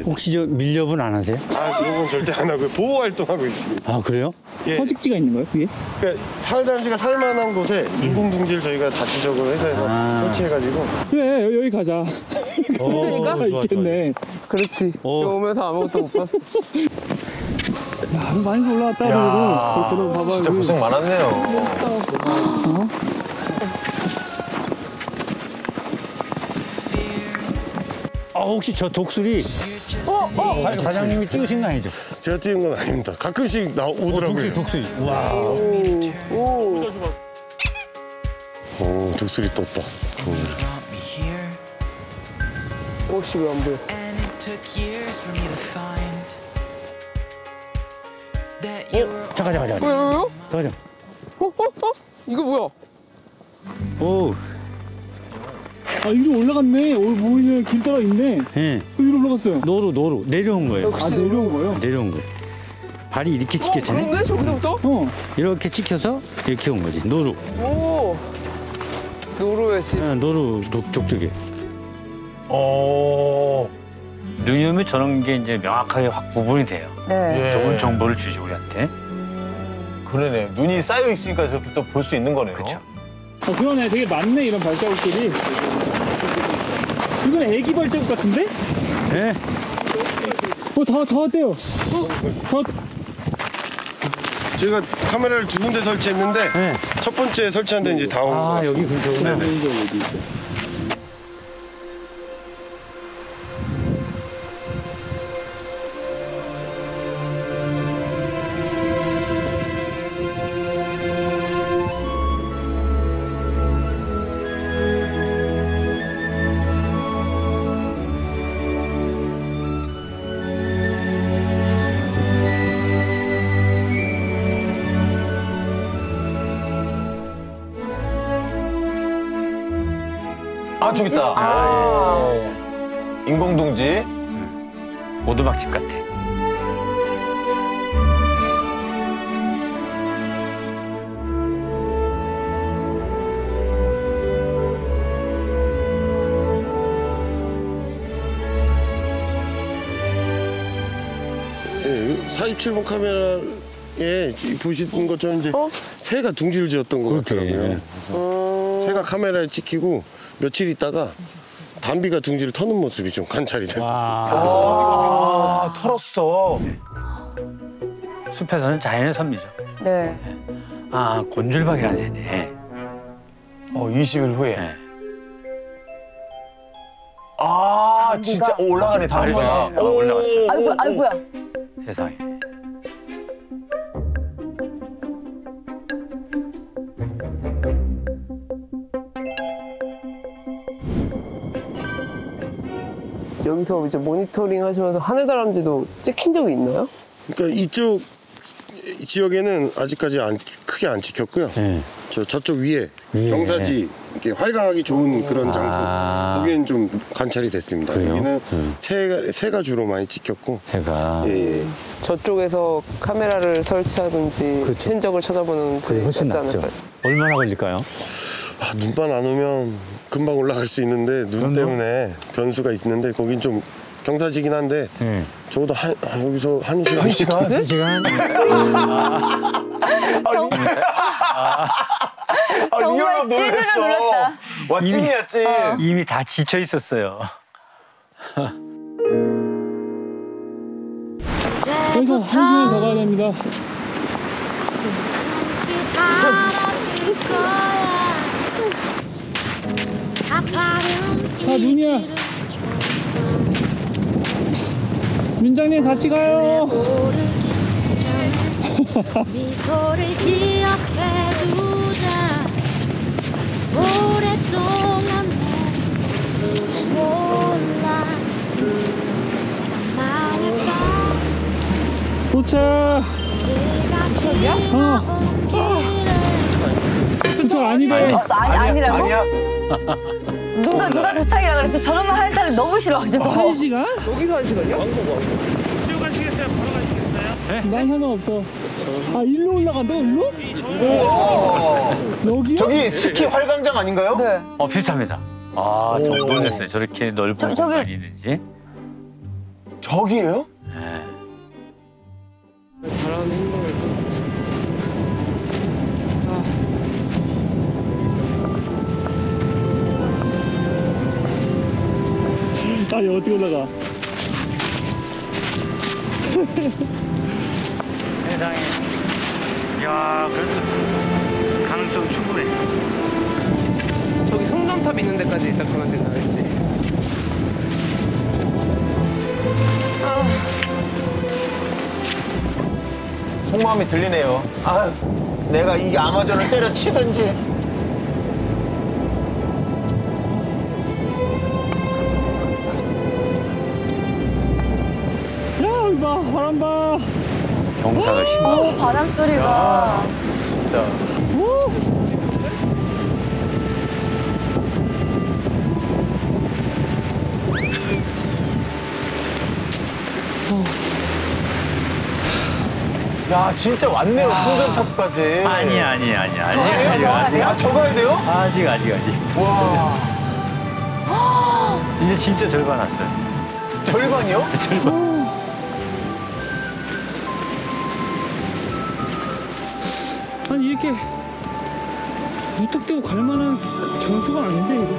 S3: 혹시 저 밀렵은 안 하세요?
S8: 아, 그런 건 절대 안 하고요. 보호 활동하고 있습니다.
S3: 아, 그래요?
S8: 예.
S7: 서식지가 있는 거예요, 위에?
S8: 그러니까 사늘다람쥐가 살만한 곳에 인공둥지를 저희가 자체적으로 회사에서 설치해가지고.
S7: 그래, 여기 가자.
S5: 그러니까?
S7: 있겠네.
S5: 그렇지. 여기 오면서 아무것도 못 봤어.
S7: 야, 많이 올라왔다,
S1: 야,
S7: 그래도. 봐봐.
S1: 진짜
S7: 여기.
S1: 고생 많았네요.
S3: 혹시 저 독수리 과장님이 띄우신 거 아니죠?
S8: 제가 띄운 건 아닙니다. 가끔씩 오더라고요.
S3: 독수리. 와.
S8: 오, 독수리 떴다.
S5: 혹시 왜 안 보여?
S3: 잠깐.
S5: 왜요?
S3: 잠깐.
S5: 이거 뭐야?
S3: 오.
S7: 아, 위로 올라갔네. 보이는 길 따라 있네.
S3: 예.
S7: 위로 올라갔어요.
S3: 노루 내려온 거예요.
S7: 아, 내려온 거예요?
S3: 내려온 거예요. 발이 이렇게 찍혔잖아요.
S5: 그런데 저기서부터?
S3: 이렇게 찍혀서 이렇게 온 거지. 노루.
S5: 오. 노루의 집.
S3: 노루 쪽쪽에. 눈이 오면 저런 게 이제 명확하게 확 구분이 돼요.
S2: 네.
S1: 예.
S3: 좋은 정보를 주지 우리한테.
S1: 그러네. 눈이 쌓여 있으니까 저렇게 또 볼 수 있는 거네요.
S3: 그렇죠.
S7: 아, 그러네. 되게 많네, 이런 발자국들이. 이건 애기 발자국 같은데?
S3: 네.
S7: 다 왔대요.
S8: 제가 카메라를 2군데 설치했는데
S3: 네.
S8: 첫 번째 설치한 데는 이제 다 온 거예요.
S3: 여기 근처구나.
S1: 아, 저기 있다. 인공둥지.
S3: 오두막집 같아.
S8: 예, 47번 카메라에 보시는 것처럼 이제 새가 둥지를 지었던 것 같더라고요. 새가 카메라에 찍히고 며칠 있다가 담비가 둥지를 터는 모습이 좀 관찰이 됐었어요.
S1: 털었어.
S3: 숲에서는 자연의 섭리죠.
S2: 네.
S3: 곤줄박이라는 새네.
S1: 20일 후에.
S3: 네.
S1: 진짜 올라가네, 담비가.
S3: 올라갔어.
S2: 아이고야.
S3: 세상에.
S5: 여기서 이제 모니터링 하시면서 하늘다람쥐도 찍힌 적이 있나요?
S8: 그러니까 이쪽 지역에는 아직까지 크게 안 찍혔고요.
S3: 네.
S8: 저쪽 위에 경사지 이렇게 활강하기 좋은 그런 장소 거기엔 좀 관찰이 됐습니다.
S3: 그래요?
S8: 여기는 새가 주로 많이 찍혔고.
S3: 새가.
S8: 예.
S5: 저쪽에서 카메라를 설치하든지
S3: 그렇죠.
S5: 흔적을 찾아보는 게
S3: 훨씬
S5: 낫지
S3: 낫죠.
S5: 않을까요?
S3: 얼마나 걸릴까요?
S8: 눈만 안 오면 금방 올라갈 수 있는데 눈 때문에 변수가 있는데 거긴 좀 경사지긴 한데 적어도 여기서 한 시간.
S1: 1시간?
S3: 한 시간?
S2: 정말 찐으로 놀랐다.
S1: 와, 찐이야, 찐.
S3: 이미 다 지쳐 있었어요.
S7: 여기서 1시간 더 가야 됩니다. 다 눈이야. 민장님 같이 가요.
S9: 미소를 기억해두자. 오랫동안 뭔지 몰라. 나만의 밤
S7: 도착.
S9: 지나온 길을
S7: 도착 아니래.
S2: 아니라고?
S1: 아니야?
S2: 누가 도착이라 그랬어. 저런 거 하는 사람이 너무 싫어가지고.
S7: 1시간?
S5: 여기서 1시간이요?
S7: 난 상관없어. 일로 올라간다고, 일로?
S1: 우와.
S7: 여기요?
S1: 저기 스키 활강장 아닌가요?
S2: 네.
S3: 비슷합니다. 좀 놀랐어요. 저렇게 넓은
S2: 저기-
S3: 공간이 있는지.
S1: 저기예요?
S3: 네.
S5: 잘하는 행동을.
S7: 아니 어떻게 올라가?
S3: 세상에. 야, 그래도 가능성 충분해.
S5: 저기 성전탑 있는 데까지 일단 가면 된다 그랬지.
S1: 속마음이 들리네요. 아, 내가 이 아마존을 때려치든지.
S7: 야 여기 봐 바람 봐.
S3: 경사가 심하.
S2: 오, 바람 소리가.
S1: 진짜. 야, 진짜 왔네요. 성전탑까지.
S3: 아니야.
S1: 아, 저 가야 돼요?
S3: 아직.
S1: 와,
S3: 이제 진짜 절반 왔어요.
S1: 절반이요?
S3: 절반.
S7: 아니 이렇게 무턱대고 갈 만한 장소가 아닌데 이거.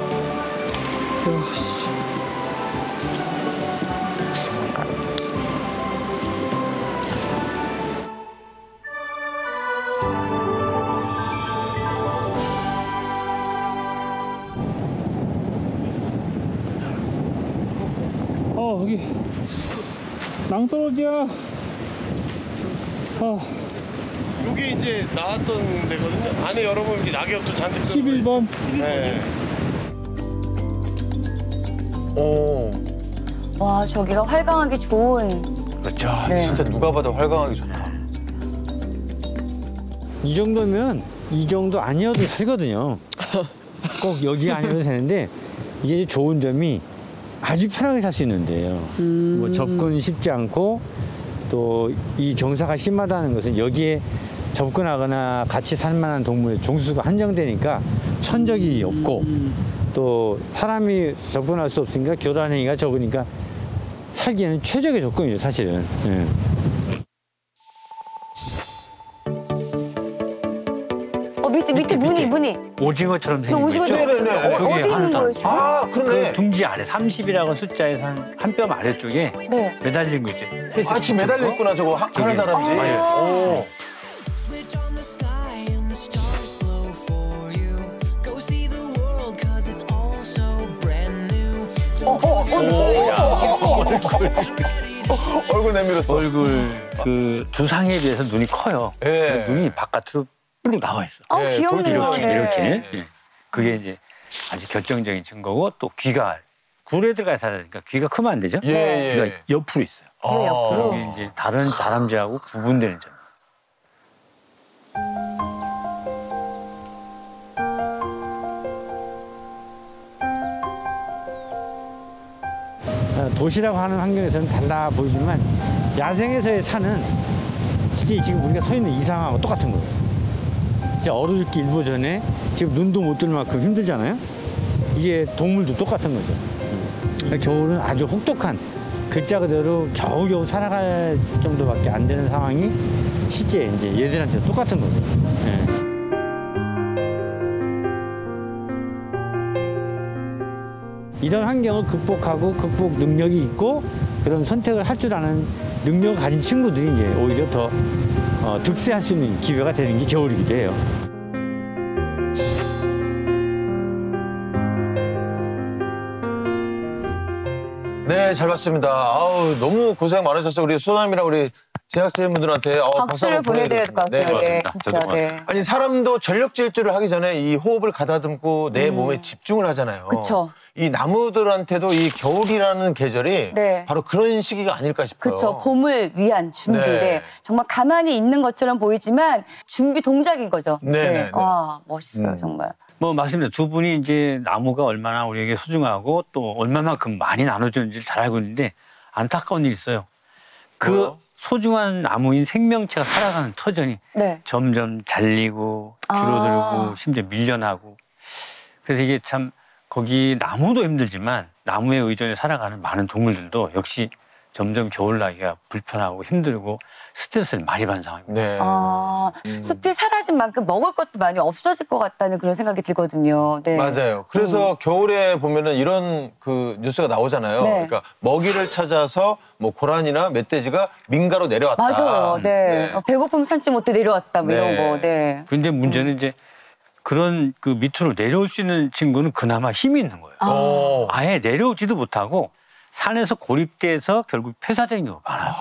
S7: 야 씨. 여기 낭떠러지야.
S8: 여기 이제 나왔던 데거든요. 안에 열어보면 이렇게 낙엽도 잔뜩
S7: 11번.
S8: 네.
S1: 오.
S2: 와, 저기가 활강하기 좋은.
S3: 그렇죠.
S1: 야,
S2: 네.
S1: 진짜 누가 봐도 활강하기 좋다.
S10: 이 정도면 이 정도 아니어도 살거든요. 꼭 여기 아니어도 되는데 이게 좋은 점이 아주 편하게 살 수 있는데요. 뭐 접근이 쉽지 않고 또 이 경사가 심하다는 것은 여기에 접근하거나 같이 살 만한 동물의 종수가 한정되니까 천적이 없고 또 사람이 접근할 수 없으니까 교란행위가 적으니까 살기에는 최적의 조건이죠, 사실은. 예.
S2: 밑에 문이.
S3: 오징어처럼 생긴 거 있죠?
S2: 오징어처럼.
S1: 네네네.
S3: 저기
S2: 어디 있는
S3: 하나
S2: 거예요?
S1: 아, 그러네.
S3: 그 둥지 아래 30이라고 숫자에서 한 뼘 아래쪽에
S2: 네.
S3: 매달린 거 있죠.
S1: 아, 지금 매달려 있구나, 저거. 하늘 다람쥐. 오. 얼굴 내밀었어.
S3: 얼굴 그 두상에 비해서 눈이 커요.
S1: 예.
S3: 눈이 바깥으로 뿔로 나와 있어.
S1: 네,
S2: 귀엽네요.
S1: 돌출하게.
S3: 이렇게. 예. 그게 이제 아주 결정적인 증거고 또 귀가 굴에 들어가 살아야 되니까 귀가 크면 안 되죠.
S1: 예,
S3: 귀가
S1: 예.
S3: 옆으로 있어요.
S2: 귀가 옆으로.
S3: 그게 이제 다른 다람쥐하고 구분되는 점.
S10: 도시라고 하는 환경에서는 달라 보이지만 야생에서의 산은 진짜 지금 우리가 서 있는 이 상황하고 똑같은 거예요. 진짜 얼어 죽기 일보 전에 지금 눈도 못 뜰 만큼 힘들잖아요. 이게 동물도 똑같은 거죠. 그러니까 겨울은 아주 혹독한 글자 그대로 겨우겨우 살아갈 정도밖에 안 되는 상황이 실제 이제 얘들한테 똑같은 거죠. 예. 이런 환경을 극복하고 극복 능력이 있고 그런 선택을 할 줄 아는 능력을 가진 친구들이 이제 오히려 더 득세할 수 있는 기회가 되는 게 겨울이기도 해요.
S1: 네, 잘 봤습니다. 아우, 너무 고생 많으셨어요. 우리 소담이랑 우리 제작진분들한테
S2: 박수를 보내드려야 될 것 같아요. 네,
S3: 맞습니다.
S2: 진짜.
S3: 저도
S2: 네.
S1: 아니, 사람도 전력 질주를 하기 전에 이 호흡을 가다듬고 내 몸에 집중을 하잖아요.
S2: 그쵸.
S1: 이 나무들한테도 이 겨울이라는 계절이
S2: 네.
S1: 바로 그런 시기가 아닐까 싶어요.
S2: 그렇죠. 봄을 위한 준비.
S1: 네.
S2: 네. 정말 가만히 있는 것처럼 보이지만 준비 동작인 거죠.
S1: 네.
S2: 와, 멋있어요, 정말.
S3: 뭐 맞습니다. 두 분이 이제 나무가 얼마나 우리에게 소중하고 또 얼마만큼 많이 나눠주는지를 잘 알고 있는데 안타까운 일이 있어요. 그
S1: 뭐요?
S3: 소중한 나무인 생명체가 살아가는 터전이
S2: 네.
S3: 점점 잘리고 줄어들고 심지어 밀려나고 그래서 이게 참 거기 나무도 힘들지만 나무에 의존해 살아가는 많은 동물들도 역시 점점 겨울 나기가 불편하고 힘들고 스트레스를 많이 받는 상황입니다.
S1: 네.
S2: 숲이 사라진 만큼 먹을 것도 많이 없어질 것 같다는 그런 생각이 들거든요. 네.
S1: 맞아요. 그래서 겨울에 보면은 이런 그 뉴스가 나오잖아요.
S2: 네.
S1: 그러니까 먹이를 찾아서 뭐 고라니나 멧돼지가 민가로 내려왔다.
S2: 맞아요. 네. 배고픔 참지 못해 내려왔다. 뭐 이런
S1: 네.
S2: 거. 네.
S3: 그런데 문제는 이제 그런 그 밑으로 내려올 수 있는 친구는 그나마 힘이 있는 거예요. 아예 내려오지도 못하고 산에서 고립돼서 결국 폐사되는 경우가 많아요.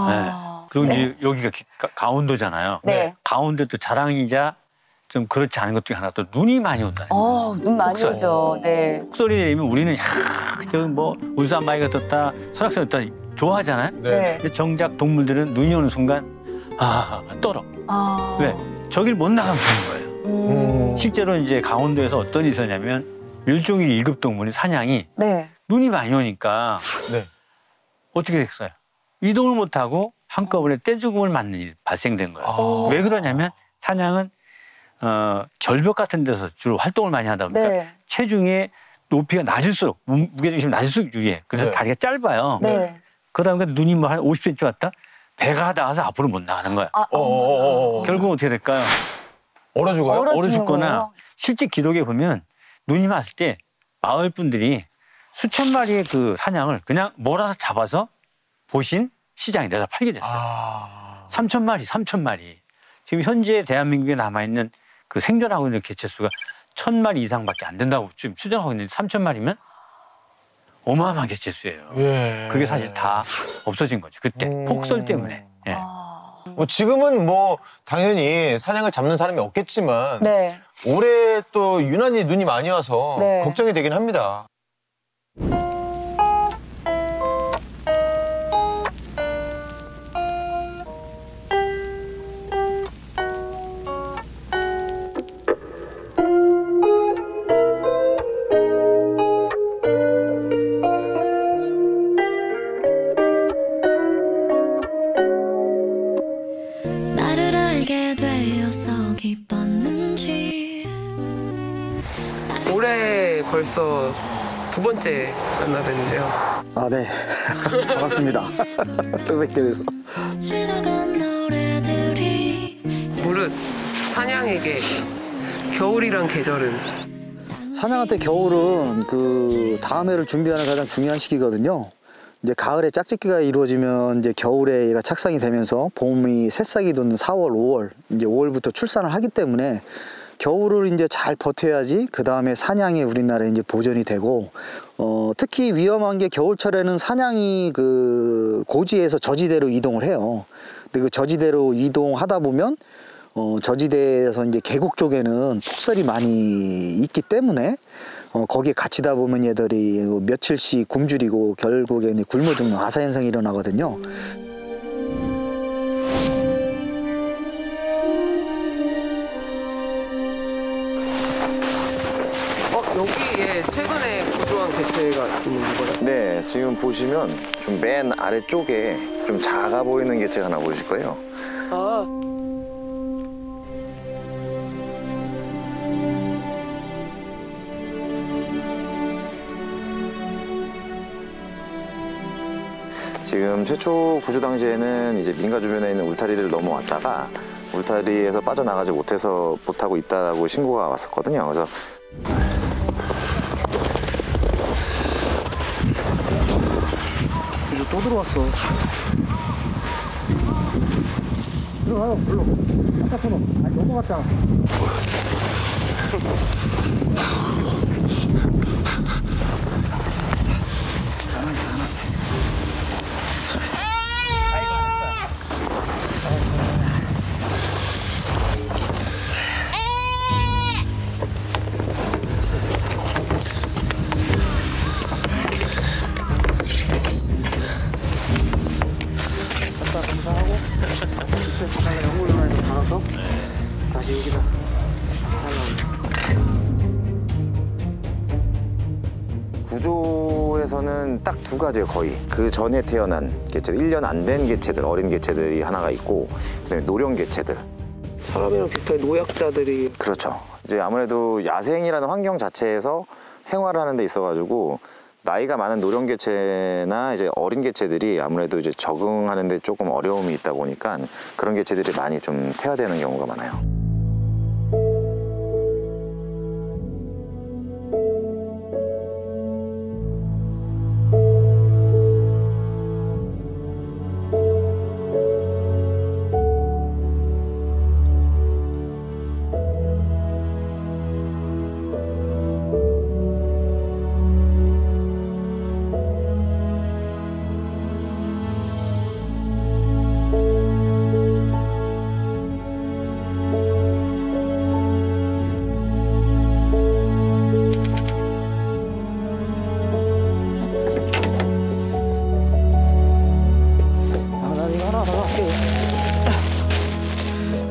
S3: 네. 그리고 이제 여기가 강원도잖아요.
S2: 네.
S3: 강원도도 자랑이자 좀 그렇지 않은 것 중에 하나 또 눈이 많이 온다는 거예요.
S2: 눈 많이
S3: 폭설.
S2: 오죠. 네.
S3: 폭설이 내리면 우리는 뭐 울산 마이가 떴다, 설악산이 떴다 좋아하잖아요.
S2: 네.
S3: 근데 정작 동물들은 눈이 오는 순간 떨어. 왜? 저길 못 나가면 죽는 거예요. 실제로 이제 강원도에서 어떤 일이 있었냐면 멸종위 1급 동물인 사냥이
S2: 네.
S3: 눈이 많이 오니까
S1: 네.
S3: 어떻게 됐어요? 이동을 못하고 한꺼번에 떼죽음을 맞는 일이 발생된 거예요. 왜 그러냐면 사냥은 절벽 같은 데서 주로 활동을 많이 하다 보니까
S2: 네.
S3: 체중의 높이가 낮을수록 무게중심이 낮을수록 유리해. 그래서
S1: 네.
S3: 다리가 짧아요.
S2: 네.
S3: 그러다 보니까 눈이 뭐 한 50cm 왔다 배가 닿아서 앞으로 못 나가는 거야. 결국 어떻게 될까요?
S1: 얼어 죽어요?
S3: 얼어 죽거나
S2: 거예요?
S3: 실제 기록에 보면 눈이 왔을 때 마을 분들이 수천 마리의 그 사냥을 그냥 몰아서 잡아서 보신 시장에 내다 팔게 됐어요. 3천 마리. 지금 현재 대한민국에 남아있는 그 생존하고 있는 개체수가 1,000마리 이상밖에 안 된다고 지금 추정하고 있는데 3천 마리면 어마어마한 개체수예요.
S1: 예.
S3: 그게 사실 다 없어진 거죠. 그때 폭설 때문에. 예.
S1: 뭐 지금은 뭐 당연히 사냥을 잡는 사람이 없겠지만
S2: 네.
S1: 올해 또 유난히 눈이 많이 와서
S2: 네.
S1: 걱정이 되긴 합니다.
S9: 나를 알게 되어서 기뻤는지
S5: 올해 벌써 두 번째 만나뵙는데요.
S11: 아, 네. 반갑습니다. 또 뵙게 돼서.
S9: 지나간 노래들이
S5: 무릇 사냥에게 겨울이란 계절은
S11: 사냥한테 겨울은 그 다음 해를 준비하는 가장 중요한 시기거든요. 이제 가을에 짝짓기가 이루어지면 이제 겨울에 얘가 착상이 되면서 봄이 새싹이 돋는 4월, 5월, 이제 5월부터 출산을 하기 때문에 겨울을 이제 잘 버텨야지 그 다음에 사냥이 우리나라에 이제 보존이 되고, 특히 위험한 게 겨울철에는 사냥이 그 고지에서 저지대로 이동을 해요. 근데 그 저지대로 이동하다 보면 저지대에서 이제 계곡 쪽에는 폭설이 많이 있기 때문에 거기에 갇히다 보면 얘들이 며칠씩 굶주리고 결국에는 굶어 죽는 아사 현상이 일어나거든요.
S5: 여기에 최근에 구조한 개체가 있는 거예요?
S12: 네, 지금 보시면 좀 맨 아래쪽에 좀 작아 보이는 개체가 하나 보이실 거예요. 지금 최초 구조 당시에는 이제 민가 주변에 있는 울타리를 넘어왔다가 울타리에서 빠져나가지 못하고 있다고 신고가 왔었거든요. 그래서
S11: 구조 또 들어왔어. 들어가요, 불러. 아까 처럼. 아니, 넘어갔잖아. 검사하고 스페이스가 영물로에서 달아서 다시 여기다
S12: 구조에서는 딱 두 가지예요, 거의. 그 전에 태어난 개체들, 1년 안 된 개체들, 어린 개체들이 하나가 있고, 그다음에 노령 개체들.
S5: 사람이랑 비슷하게 노약자들이.
S12: 그렇죠. 이제 아무래도 야생이라는 환경 자체에서 생활을 하는 데 있어가지고 나이가 많은 노령 개체나 이제 어린 개체들이 아무래도 이제 적응하는데 조금 어려움이 있다 보니까 그런 개체들이 많이 좀 퇴화되는 경우가 많아요.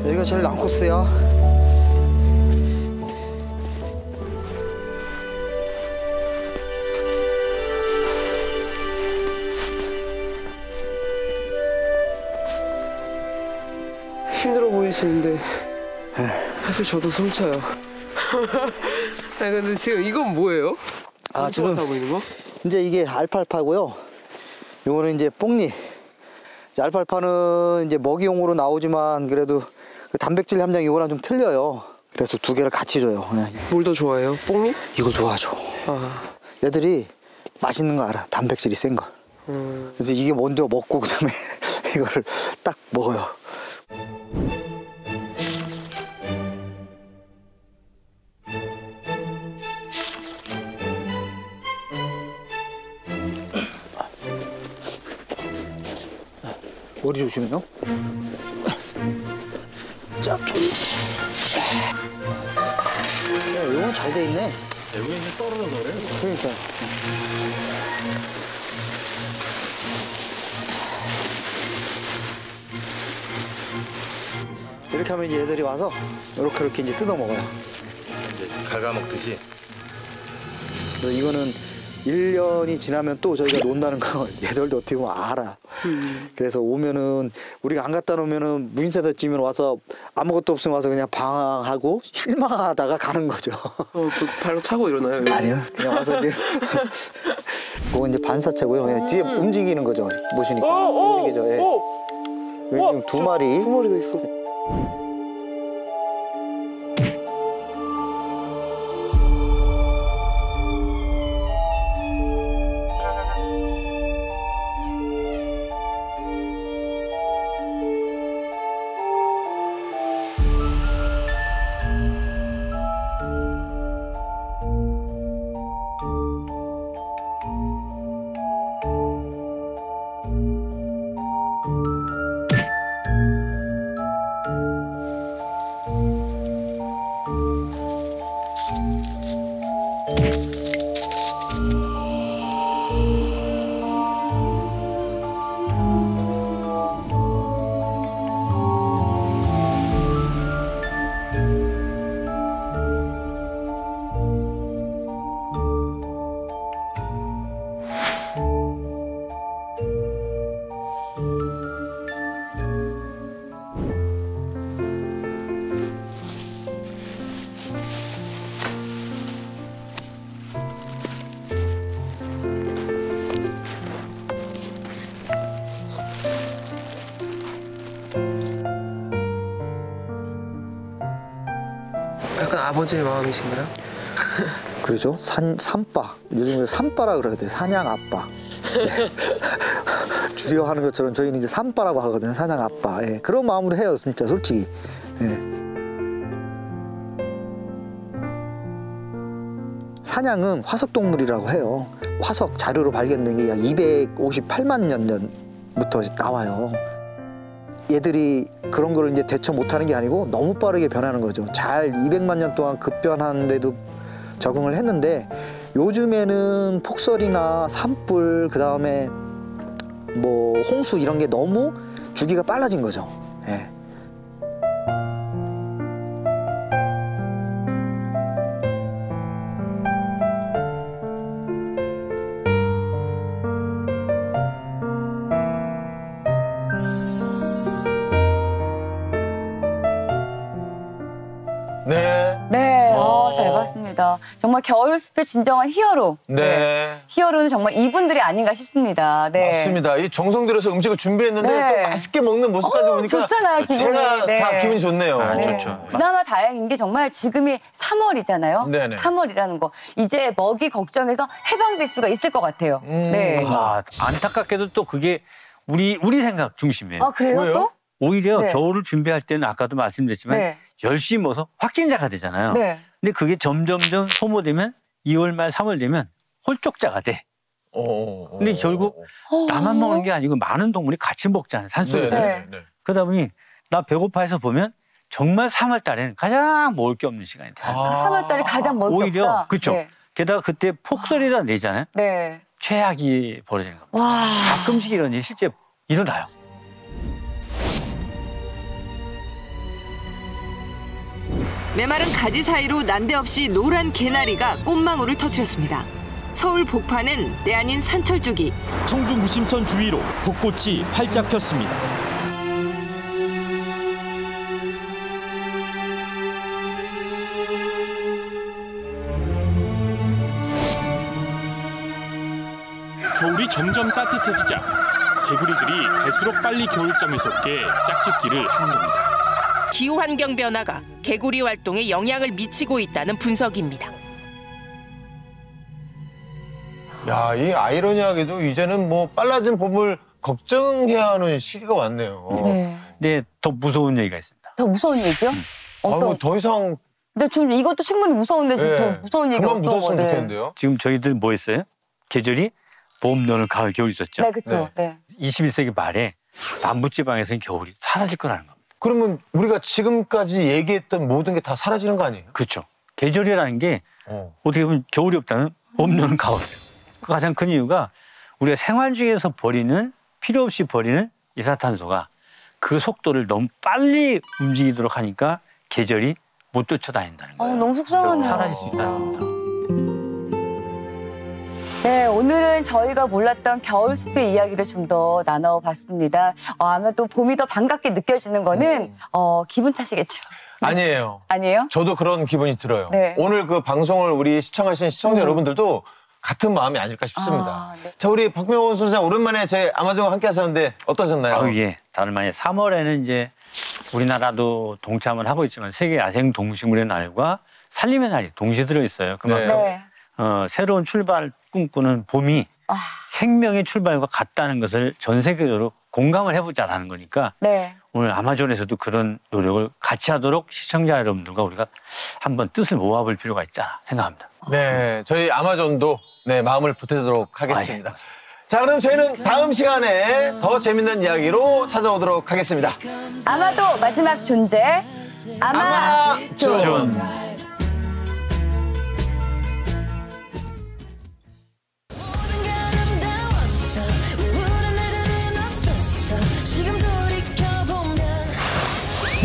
S11: 여기가 제일 난 코스야.
S5: 힘들어 보이시는데 사실 저도 숨차요. 아니 근데 지금 이건 뭐예요?
S11: 아 지금
S5: 하고 있는 거?
S11: 이제 이게 알팔파고요. 요거는 이제 뽕잎. 이제 알팔파는 이제 먹이용으로 나오지만 그래도 그 단백질 함량이 이거랑 좀 틀려요. 그래서 두 개를 같이 줘요.
S5: 뭘 더 좋아해요? 뽕잎?
S11: 이거 좋아하죠. 얘들이 맛있는 거 알아. 단백질이 센 거. 그래서 이게 먼저 먹고 그다음에 이거를 딱 먹어요. 머리 조심해요. 자, 이건 잘 돼 있네.
S1: 여기 이제 떨어져서 그래.
S11: 그러니까. 이렇게 하면 이제 얘들이 와서 이렇게 이제 뜯어 먹어요.
S1: 이제 갉아먹듯이.
S11: 그래서 이거는 1년이 지나면 또 저희가 논다는 걸 얘들도 어떻게 보면 알아. 그래서 오면은 우리가 안 갖다 놓으면은 무인세대쯤에 와서 아무것도 없으면 와서 그냥 방황하고 실망하다가 가는 거죠.
S5: 그 발로 차고 일어나요?
S11: 아니요. 그냥 와서 이제 그거 이제 반사체고요. 그냥 뒤에 움직이는 거죠. 보시니까 움직이죠. 예. 여기 지금 두 마리.
S5: 두 마리가 있어. 약간 아버지의 마음이신가요?
S11: 그러죠. 산빠. 요즘에 산빠라 그러거든요. 사냥 아빠. 네. 줄여 하는 것처럼 저희는 이제 산빠라고 하거든요. 사냥 아빠. 예. 그런 마음으로 해요. 진짜 솔직히. 예. 사냥은 화석동물이라고 해요. 화석 자료로 발견된 게 약 258만 년 전부터 나와요. 얘들이 그런 거를 이제 대처 못하는 게 아니고 너무 빠르게 변하는 거죠. 잘 200만 년 동안 급변하는데도 적응을 했는데 요즘에는 폭설이나 산불 그다음에 뭐 홍수 이런 게 너무 주기가 빨라진 거죠. 예.
S2: 네, 잘 봤습니다. 맞습니다. 정말 겨울숲의 진정한 히어로.
S1: 네.
S2: 히어로는 정말 이분들이 아닌가 싶습니다. 네.
S1: 맞습니다. 이 정성 들여서 음식을 준비했는데
S2: 네.
S1: 또 맛있게 먹는 모습까지 보니까
S2: 좋잖아요, 기분이.
S1: 제가
S2: 네.
S1: 다 기분이 좋네요.
S3: 아, 좋죠.
S2: 그나마 다행인 게 정말 지금이 3월이잖아요.
S1: 네네.
S2: 3월이라는 거. 이제 먹이 걱정해서 해방될 수가 있을 것 같아요. 네.
S3: 아, 안타깝게도 또 그게 우리 생각 중심이에요.
S2: 아, 그래요?
S1: 왜요?
S2: 또?
S3: 오히려
S2: 네.
S3: 겨울을 준비할 때는 아까도 말씀드렸지만
S2: 네.
S3: 열심히 먹어서 확진자가 되잖아요.
S2: 네.
S3: 근데 그게 점점점 소모되면 2월 말 3월 되면 홀쭉자가 돼. 근데 결국 나만 먹는 게 아니고 많은 동물이 같이 먹잖아요. 산속에.
S2: 네.
S3: 그러다 보니 나 배고파해서 보면 정말 3월 달에는 가장 먹을 게 없는 시간이 돼요.
S2: 3월 달에 가장 먹을 게
S3: 오히려
S2: 없다.
S3: 그렇죠.
S2: 네.
S3: 게다가 그때 폭설이라 내잖아요.
S2: 네.
S3: 최악이 벌어지는 겁니다.
S2: 와.
S3: 가끔씩 이런 일이 실제 일어나요.
S13: 메마른 가지 사이로 난데없이 노란 개나리가 꽃망울을 터뜨렸습니다. 서울 복판은 때 아닌 산철쭉이
S14: 청주 무심천 주위로 벚꽃이 활짝 폈습니다. 겨울이 점점 따뜻해지자 개구리들이 갈수록 빨리 겨울잠을 섞게 짝짓기를 하는 겁니다.
S15: 기후환경 변화가 개구리 활동에 영향을 미치고 있다는 분석입니다.
S1: 야, 이 아이러니하게도 이제는 뭐 빨라진 봄을 걱정해야 하는 시기가 왔네요.
S2: 네.
S3: 근데 더 무서운 얘기가 있습니다.
S2: 더 무서운 얘기요?
S1: 뭐 더 이상.
S2: 근데 좀 이것도 충분히 무서운데 지금
S1: 네.
S2: 더 무서운 얘기가
S1: 그만 무서웠으면
S2: 거는.
S1: 좋겠는데요.
S3: 지금 저희들 뭐 했어요? 계절이 봄, 여름, 가을, 겨울 있었죠.
S2: 네, 그렇죠. 네.
S3: 21세기 말에 남부지방에서는 겨울이 사라질 거라는 겁니다.
S1: 그러면 우리가 지금까지 얘기했던 모든 게 다 사라지는 거 아니에요?
S3: 그렇죠. 계절이라는 게 어떻게 보면 겨울이 없다면 봄, 여름, 가을이에요. 그 가장 큰 이유가 우리가 생활 중에서 버리는 필요 없이 버리는 이산화탄소가 그 속도를 너무 빨리 움직이도록 하니까 계절이 못 쫓아다닌다는 거예요.
S2: 너무 속상하네요.
S3: 사라질 수 있다는 겁니다.
S2: 네, 오늘은 저희가 몰랐던 겨울숲의 이야기를 좀 더 나눠봤습니다. 아마도 봄이 더 반갑게 느껴지는 거는 기분 탓이겠죠.
S1: 아니에요.
S2: 아니에요?
S1: 저도 그런 기분이 들어요.
S2: 네.
S1: 오늘 그 방송을 우리 시청하신 시청자 여러분들도 같은 마음이 아닐까 싶습니다.
S2: 네.
S1: 자, 우리 박명훈 소장 오랜만에 제 아마존과 함께 하셨는데 어떠셨나요?
S3: 예. 다름 아닌 3월에는 이제 우리나라도 동참을 하고 있지만 세계 야생 동식물의 날과 산림의 날이 동시에 들어있어요. 그만큼
S2: 네.
S3: 새로운 출발을 꿈꾸는 봄이 생명의 출발과 같다는 것을 전 세계적으로 공감을 해보자라는 거니까
S2: 네.
S3: 오늘 아마존에서도 그런 노력을 같이 하도록 시청자 여러분들과 우리가 한번 뜻을 모아볼 필요가 있잖아 생각합니다.
S1: 네, 저희 아마존도 네, 마음을 보태도록 하겠습니다. 자, 그럼 저희는 다음 시간에 더 재밌는 이야기로 찾아오도록 하겠습니다.
S2: 아마도 마지막 존재 아마존.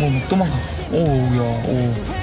S7: 막 도망가. 오우야, 오.